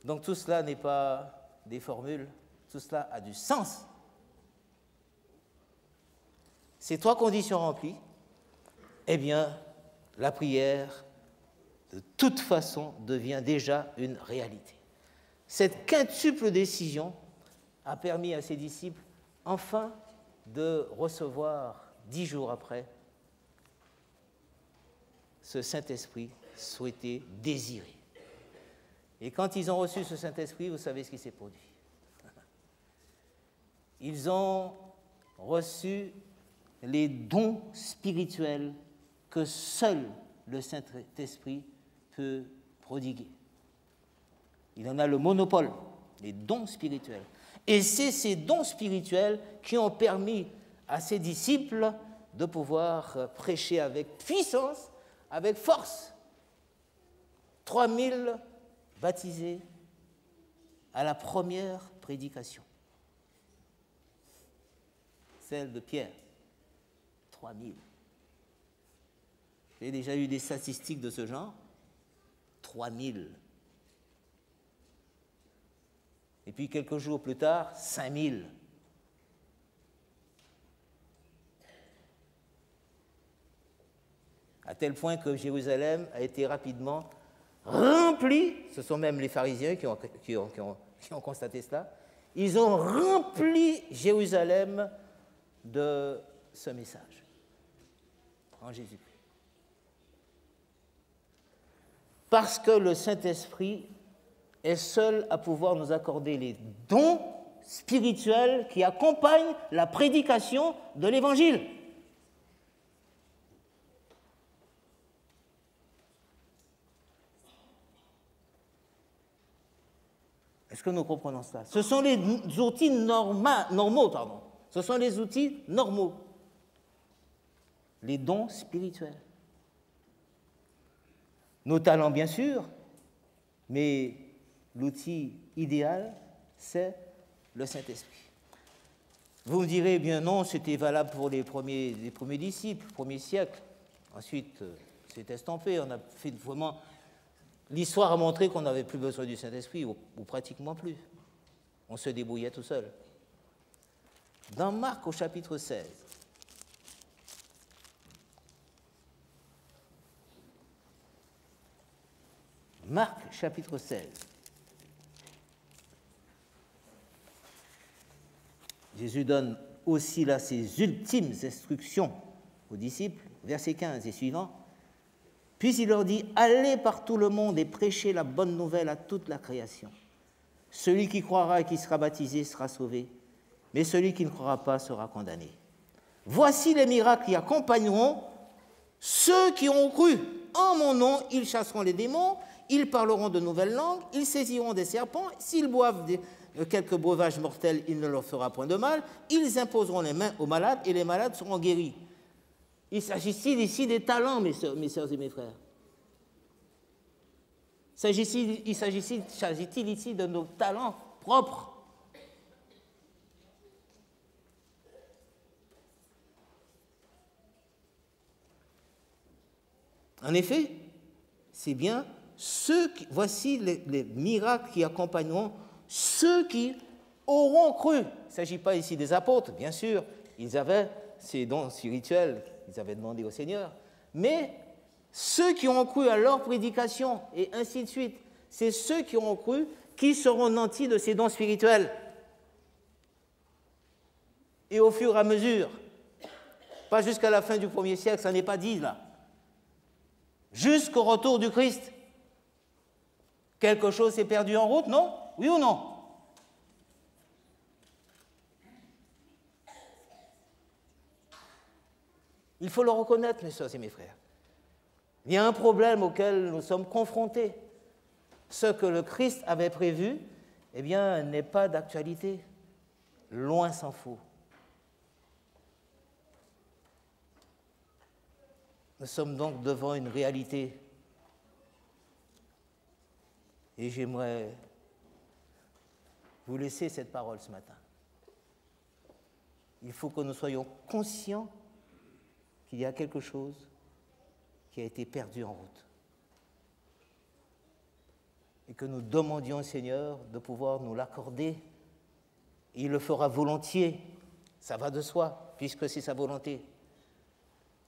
Donc tout cela n'est pas des formules, tout cela a du sens. Ces trois conditions remplies, la prière, de toute façon, devient déjà une réalité. Cette quintuple décision a permis à ses disciples, enfin, de recevoir, 10 jours après, ce Saint-Esprit souhaité, désiré. Et quand ils ont reçu ce Saint-Esprit, vous savez ce qui s'est produit. Ils ont reçu les dons spirituels que seul le Saint-Esprit peut prodiguer. Il en a le monopole, les dons spirituels. Et c'est ces dons spirituels qui ont permis à ses disciples de pouvoir prêcher avec puissance, avec force. 3000 baptisés à la première prédication. Celle de Pierre. 3000. J'ai déjà eu des statistiques de ce genre. 3000. Et puis quelques jours plus tard, 5000. À tel point que Jérusalem a été rapidement remplie, ce sont même les pharisiens qui ont constaté cela, ils ont rempli Jérusalem de ce message en Jésus-Christ. Parce que le Saint-Esprit est seul à pouvoir nous accorder les dons spirituels qui accompagnent la prédication de l'Évangile. Est-ce que nous comprenons cela? Ce sont les outils normaux, pardon. Ce sont les outils normaux. Les dons spirituels. Nos talents, bien sûr, mais l'outil idéal, c'est le Saint-Esprit. Vous me direz, eh bien non, c'était valable pour les premiers disciples, premier siècle. Ensuite, c'est estampé. On a fait vraiment... L'histoire a montré qu'on n'avait plus besoin du Saint-Esprit, ou pratiquement plus. On se débrouillait tout seul. Dans Marc, au chapitre 16, Marc, chapitre 16. Jésus donne aussi là ses ultimes instructions aux disciples, versets 15 et suivants. Puis il leur dit, allez par tout le monde et prêchez la bonne nouvelle à toute la création. Celui qui croira et qui sera baptisé sera sauvé, mais celui qui ne croira pas sera condamné. Voici les miracles qui accompagneront ceux qui ont cru. En mon nom, ils chasseront les démons, ils parleront de nouvelles langues, ils saisiront des serpents, s'ils boivent quelques breuvages mortels, il ne leur fera point de mal, ils imposeront les mains aux malades et les malades seront guéris. Il s'agit-il ici des talents, mes sœurs et mes frères? S'agit-il ici de nos talents propres? En effet, c'est bien voici les miracles qui accompagneront ceux qui auront cru. Il ne s'agit pas ici des apôtres, bien sûr, ils avaient ces dons spirituels qu'ils avaient demandé au Seigneur, mais ceux qui ont cru à leur prédication, et ainsi de suite, c'est ceux qui auront cru qui seront nantis de ces dons spirituels. Et au fur et à mesure, pas jusqu'à la fin du 1er siècle, ça n'est pas dit là, jusqu'au retour du Christ. Quelque chose s'est perdu en route, non? Oui ou non? Il faut le reconnaître, mes soeurs et mes frères. Il y a un problème auquel nous sommes confrontés. Ce que le Christ avait prévu, eh bien, n'est pas d'actualité. Loin s'en faut. Nous sommes donc devant une réalité. Et j'aimerais vous laisser cette parole ce matin. Il faut que nous soyons conscients qu'il y a quelque chose qui a été perdu en route. Et que nous demandions au Seigneur de pouvoir nous l'accorder. Il le fera volontiers, ça va de soi, puisque c'est sa volonté,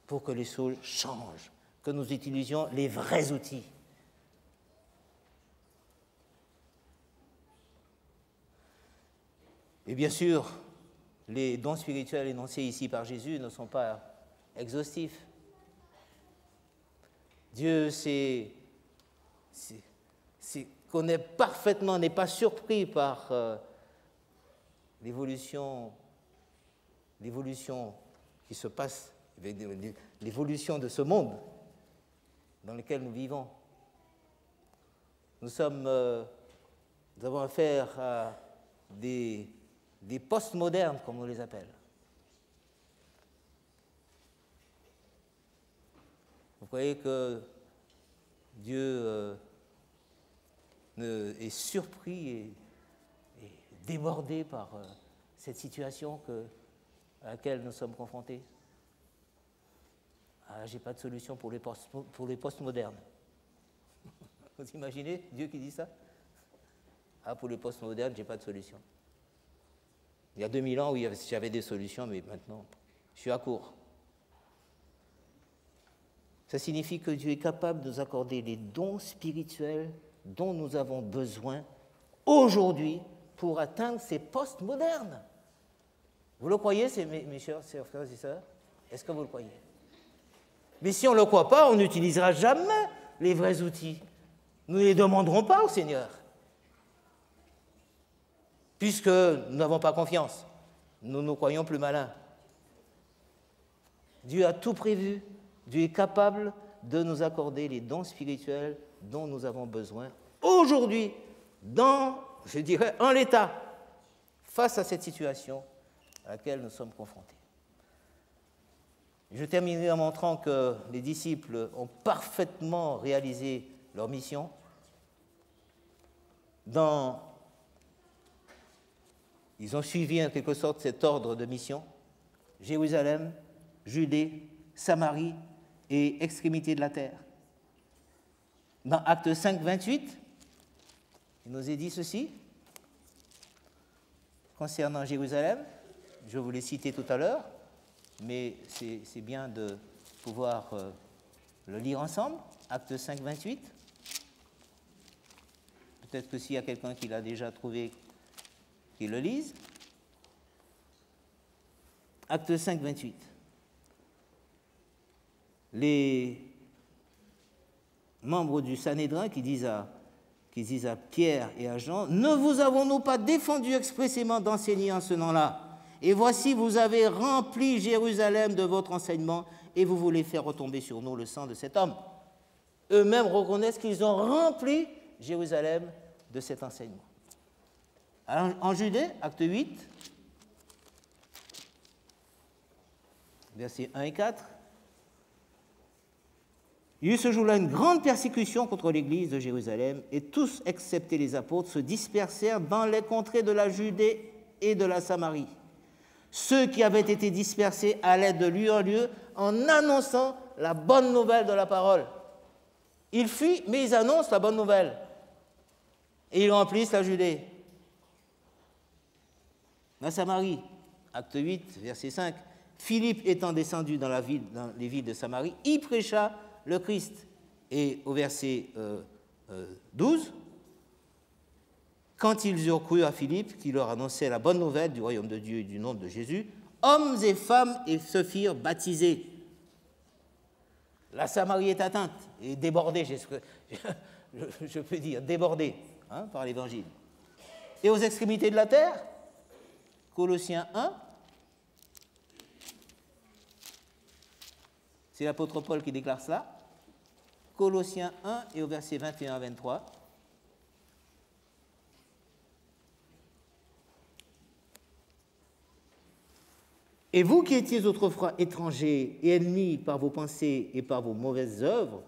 pour que les choses changent, que nous utilisions les vrais outils. Et bien sûr, les dons spirituels énoncés ici par Jésus ne sont pas exhaustifs. Dieu connaît parfaitement, n'est pas surpris par l'évolution qui se passe, l'évolution de ce monde dans lequel nous vivons. Nous avons affaire à des postmodernes, comme on les appelle. Vous croyez que Dieu est surpris et débordé par cette situation à laquelle nous sommes confrontés? Ah, j'ai pas de solution pour les postmodernes. Vous imaginez Dieu qui dit ça? Ah, pour les postmodernes, j'ai pas de solution. Il y a 2000 ans, oui, j'avais des solutions, mais maintenant, je suis à court. Ça signifie que Dieu est capable de nous accorder les dons spirituels dont nous avons besoin aujourd'hui pour atteindre ces postes modernes. Vous le croyez, mes chers frères et sœurs? Est-ce que vous le croyez? Mais si on ne le croit pas, on n'utilisera jamais les vrais outils. Nous ne les demanderons pas au Seigneur, puisque nous n'avons pas confiance. Nous nous croyons plus malins. Dieu a tout prévu. Dieu est capable de nous accorder les dons spirituels dont nous avons besoin aujourd'hui dans je dirais, en l'état, face à cette situation à laquelle nous sommes confrontés. Je terminerai en montrant que les disciples ont parfaitement réalisé leur mission. Ils ont suivi en quelque sorte cet ordre de mission. Jérusalem, Judée, Samarie et extrémité de la terre. Dans Acte 5, 28, il nous est dit ceci concernant Jérusalem. Je vous l'ai cité tout à l'heure, mais c'est bien de pouvoir le lire ensemble. Acte 5, 28. Peut-être que s'il y a quelqu'un qui l'a déjà trouvé, qu'il le lise. Acte 5, 28. Les membres du Sanhédrin qui disent à Pierre et à Jean, « Ne vous avons-nous pas défendu expressément d'enseigner en ce nom-là? Et voici, vous avez rempli Jérusalem de votre enseignement et vous voulez faire retomber sur nous le sang de cet homme. » Eux-mêmes reconnaissent qu'ils ont rempli Jérusalem de cet enseignement. Alors, en Judée, acte 8, versets 1 et 4, il y eut ce jour-là une grande persécution contre l'église de Jérusalem, et tous, excepté les apôtres, se dispersèrent dans les contrées de la Judée et de la Samarie. Ceux qui avaient été dispersés allaient de lieu en lieu en annonçant la bonne nouvelle de la parole. Ils fuient, mais ils annoncent la bonne nouvelle. Et ils remplissent la Judée. La Samarie, acte 8, verset 5. Philippe étant descendu dans les villes de Samarie, y prêcha le Christ. Et au verset 12, quand ils eurent cru à Philippe, qui leur annonçait la bonne nouvelle du royaume de Dieu et du nom de Jésus, hommes et femmes se firent baptiser. La Samarie est atteinte et débordée, je peux dire, débordée par l'Évangile. Et aux extrémités de la terre, Colossiens 1, c'est l'apôtre Paul qui déclare cela. Colossiens 1 et au verset 21 à 23. Et vous qui étiez autrefois étrangers et ennemis par vos pensées et par vos mauvaises œuvres,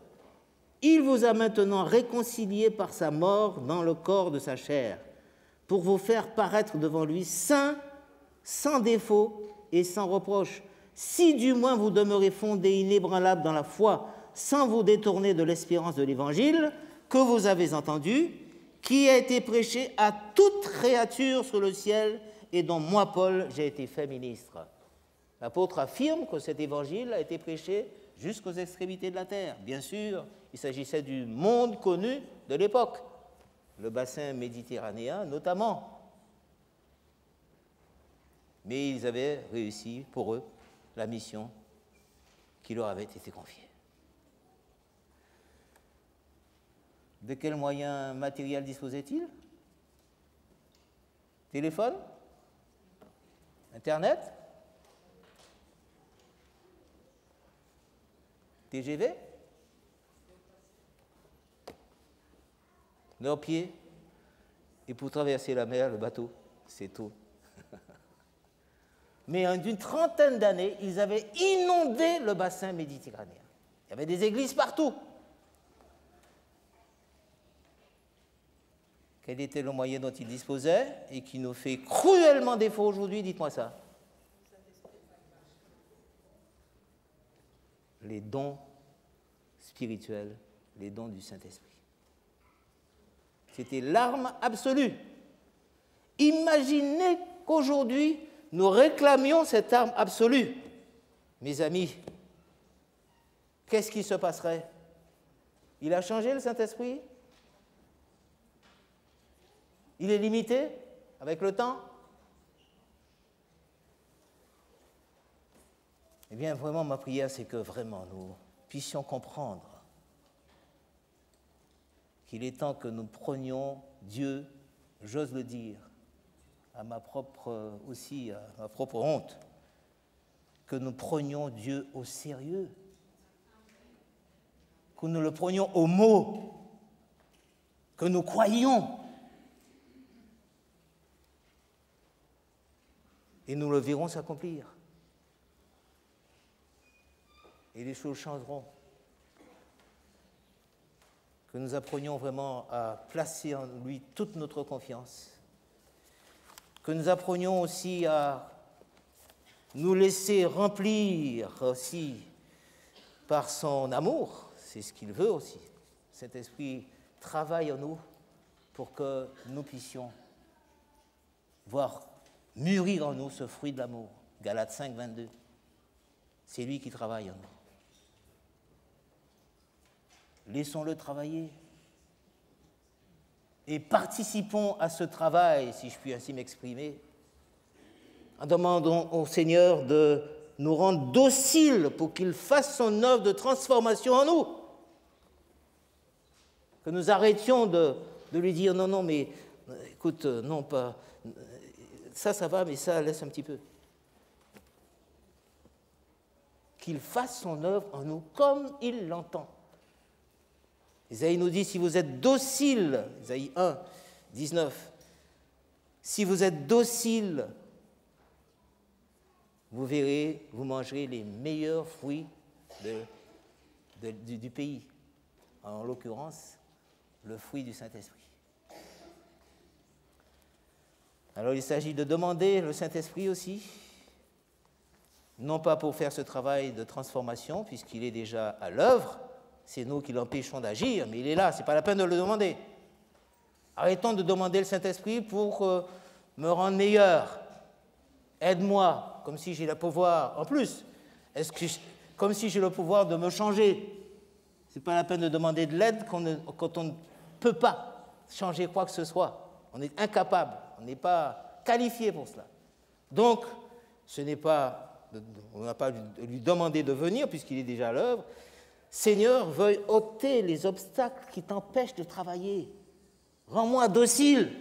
il vous a maintenant réconciliés par sa mort dans le corps de sa chair, pour vous faire paraître devant lui saints, sans défaut et sans reproche, si du moins vous demeurez fondés inébranlables dans la foi, sans vous détourner de l'espérance de l'Évangile que vous avez entendu, qui a été prêché à toute créature sur le ciel et dont moi, Paul, j'ai été fait ministre. L'apôtre affirme que cet Évangile a été prêché jusqu'aux extrémités de la terre. Bien sûr, il s'agissait du monde connu de l'époque, le bassin méditerranéen notamment. Mais ils avaient réussi, pour eux, la mission qui leur avait été confiée. De quels moyens matériels disposaient-ils? Téléphone? Internet? TGV? Leurs pieds? Et pour traverser la mer, le bateau, c'est tout. Mais en une trentaine d'années, ils avaient inondé le bassin méditerranéen. Il y avait des églises partout. Quel était le moyen dont ils disposaient et qui nous fait cruellement défaut aujourd'hui? Dites-moi ça. Les dons spirituels, les dons du Saint-Esprit. C'était l'arme absolue. Imaginez qu'aujourd'hui, nous réclamions cette arme absolue. Mes amis, qu'est-ce qui se passerait? Il a changé, le Saint-Esprit? Il est limité avec le temps? Eh bien, vraiment, ma prière, c'est que vraiment nous puissions comprendre qu'il est temps que nous prenions Dieu, j'ose le dire, à ma propre honte, que nous prenions Dieu au sérieux, que nous le prenions au mot, que nous croyions Et nous le verrons s'accomplir. Et les choses changeront. Que nous apprenions vraiment à placer en lui toute notre confiance. Que nous apprenions aussi à nous laisser remplir aussi par son amour. C'est ce qu'il veut aussi. Cet esprit travaille en nous pour que nous puissions voir mûrir en nous ce fruit de l'amour. Galates 5, 22. C'est lui qui travaille en nous. Laissons-le travailler. Et participons à ce travail, si je puis ainsi m'exprimer, en demandant au Seigneur de nous rendre dociles pour qu'il fasse son œuvre de transformation en nous. Que nous arrêtions de lui dire non, non, mais écoute, non, pas. Ça va, mais ça, laisse un petit peu. Qu'il fasse son œuvre en nous comme il l'entend. Isaïe nous dit, si vous êtes dociles, Isaïe 1, 19, si vous êtes dociles, vous verrez, vous mangerez les meilleurs fruits du pays. En l'occurrence, le fruit du Saint-Esprit. Alors il s'agit de demander le Saint-Esprit aussi, non pas pour faire ce travail de transformation, puisqu'il est déjà à l'œuvre, c'est nous qui l'empêchons d'agir, mais il est là, ce n'est pas la peine de le demander. Arrêtons de demander le Saint-Esprit pour me rendre meilleur. Aide-moi, comme si j'ai le pouvoir. En plus, comme si j'ai le pouvoir de me changer. Ce n'est pas la peine de demander de l'aide quand on ne peut pas changer quoi que ce soit. On est incapable, on n'est pas qualifié pour cela. Donc, on n'a pas à lui demander de venir, puisqu'il est déjà à l'œuvre. Seigneur, veuille ôter les obstacles qui t'empêchent de travailler. Rends-moi docile.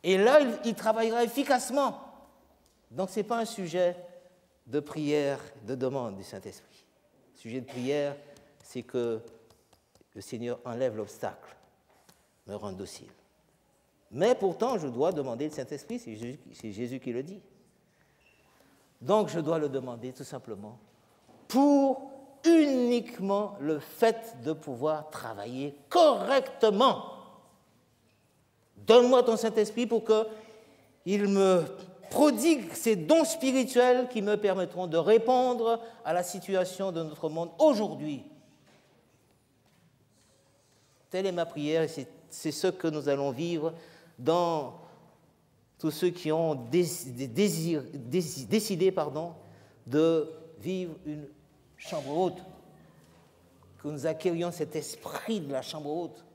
Et là, il travaillera efficacement. Donc, ce n'est pas un sujet de prière, de demande du Saint-Esprit. Le sujet de prière, c'est que le Seigneur enlève l'obstacle, me rende docile. Mais pourtant, je dois demander le Saint-Esprit, c'est Jésus qui le dit. Donc, je dois le demander tout simplement pour uniquement le fait de pouvoir travailler correctement. Donne-moi ton Saint-Esprit pour qu'il me prodigue ces dons spirituels qui me permettront de répondre à la situation de notre monde aujourd'hui. Telle est ma prière et c'est ce que nous allons vivre dans tous ceux qui ont décidé de vivre une chambre haute, que nous acquérions cet esprit de la chambre haute,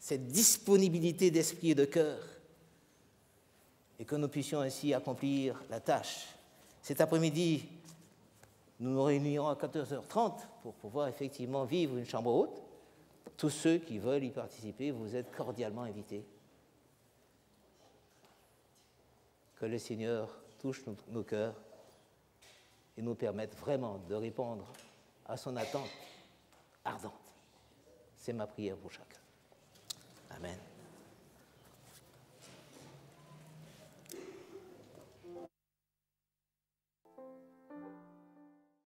cette disponibilité d'esprit et de cœur, et que nous puissions ainsi accomplir la tâche. Cet après-midi, nous nous réunirons à 14h30 pour pouvoir effectivement vivre une chambre haute. Tous ceux qui veulent y participer, vous êtes cordialement invités. Que le Seigneur touche nos cœurs et nous permette vraiment de répondre à son attente ardente. C'est ma prière pour chacun.